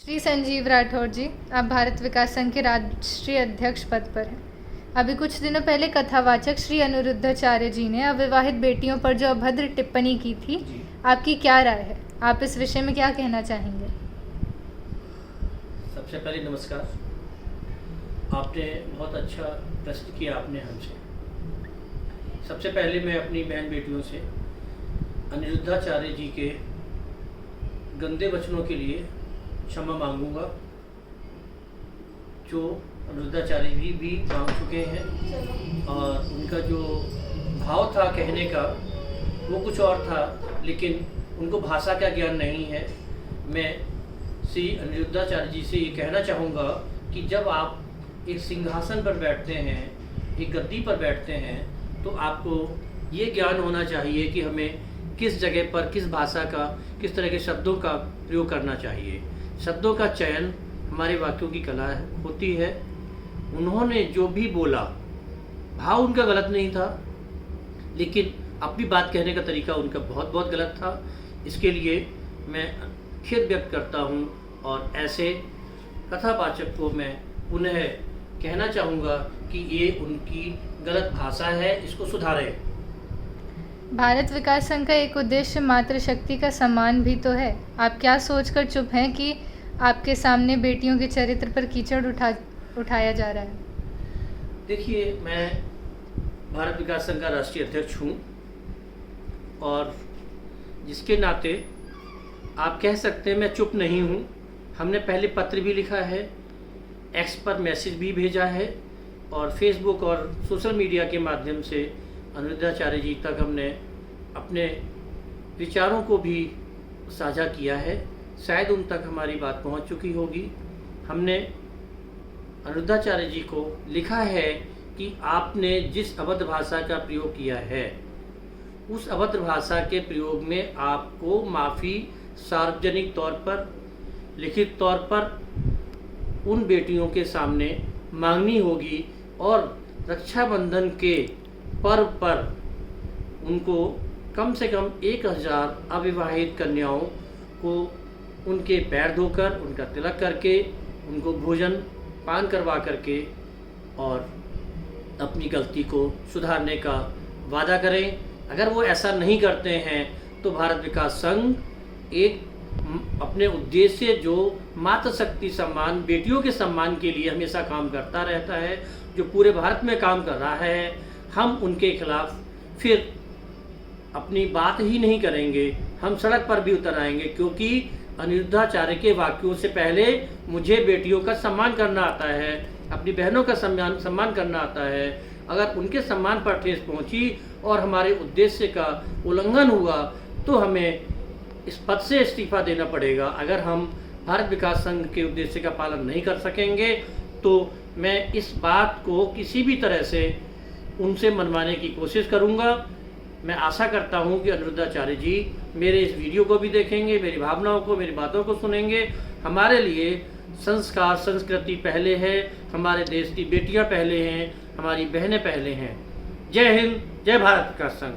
श्री संजीव राठौर जी, आप भारत विकास संघ के राष्ट्रीय अध्यक्ष पद पर हैं। अभी कुछ दिनों पहले कथावाचक श्री अनिरुद्धाचार्य जी ने अविवाहित बेटियों पर जो अभद्र टिप्पणी की थी, आपकी क्या राय है? आप इस विषय में क्या कहना चाहेंगे? सबसे पहले नमस्कार। आपने बहुत अच्छा प्रश्न किया आपने हमसे। सबसे पहले मैं अपनी बहन बेटियों से अनिरुद्धाचार्य जी के गंदे वचनों के लिए क्षमा मांगूंगा, जो अनिरुद्धाचार्य जी भी मांग चुके हैं। और उनका जो भाव था कहने का वो कुछ और था, लेकिन उनको भाषा का ज्ञान नहीं है। मैं श्री अनिरुद्धाचार्य जी से ये कहना चाहूँगा कि जब आप एक सिंहासन पर बैठते हैं, एक गद्दी पर बैठते हैं, तो आपको ये ज्ञान होना चाहिए कि हमें किस जगह पर किस भाषा का, किस तरह के शब्दों का प्रयोग करना चाहिए। शब्दों का चयन हमारे वाक्यों की कला होती है। उन्होंने जो भी बोला, भाव उनका गलत नहीं था, लेकिन अपनी बात कहने का तरीका उनका बहुत बहुत गलत था। इसके लिए मैं खेद व्यक्त करता हूं और ऐसे कथावाचक को मैं पुनः कहना चाहूँगा कि ये उनकी गलत भाषा है, इसको सुधारें। भारत विकास संघ का एक उद्देश्य मातृशक्ति का सम्मान भी तो है। आप क्या सोचकर चुप हैं कि आपके सामने बेटियों के चरित्र पर कीचड़ उठाया जा रहा है? देखिए, मैं भारत विकास संघ का राष्ट्रीय अध्यक्ष हूँ और जिसके नाते आप कह सकते हैं मैं चुप नहीं हूँ। हमने पहले पत्र भी लिखा है, एक्स पर मैसेज भी भेजा है और फेसबुक और सोशल मीडिया के माध्यम से अनिरुद्धाचार्य जी तक हमने अपने विचारों को भी साझा किया है। शायद उन तक हमारी बात पहुंच चुकी होगी। हमने अनिरुद्धाचार्य जी को लिखा है कि आपने जिस अभद्र भाषा का प्रयोग किया है, उस अभद्र भाषा के प्रयोग में आपको माफ़ी सार्वजनिक तौर पर, लिखित तौर पर उन बेटियों के सामने मांगनी होगी और रक्षाबंधन के पर्व पर उनको कम से कम 1000 अविवाहित कन्याओं को उनके पैर धोकर, उनका तिलक करके, उनको भोजन पान करवा करके और अपनी गलती को सुधारने का वादा करें। अगर वो ऐसा नहीं करते हैं तो भारत विकास संघ एक अपने उद्देश्य जो मातृशक्ति सम्मान, बेटियों के सम्मान के लिए हमेशा काम करता रहता है, जो पूरे भारत में काम कर रहा है, हम उनके खिलाफ फिर अपनी बात ही नहीं करेंगे। हम सड़क पर भी उतर आएंगे, क्योंकि अनिरुद्धाचार्य के वाक्यों से पहले मुझे बेटियों का सम्मान करना आता है, अपनी बहनों का सम्मान करना आता है। अगर उनके सम्मान पर ठेस पहुंची और हमारे उद्देश्य का उल्लंघन हुआ तो हमें इस पद से इस्तीफा देना पड़ेगा। अगर हम भारत विकास संघ के उद्देश्य का पालन नहीं कर सकेंगे तो मैं इस बात को किसी भी तरह से उनसे मनवाने की कोशिश करूंगा। मैं आशा करता हूं कि अनिरुद्धाचार्य जी मेरे इस वीडियो को भी देखेंगे, मेरी भावनाओं को, मेरी बातों को सुनेंगे। हमारे लिए संस्कार, संस्कृति पहले है, हमारे देश की बेटियां पहले हैं, हमारी बहनें पहले हैं। जय हिंद, जय भारत विकास संघ।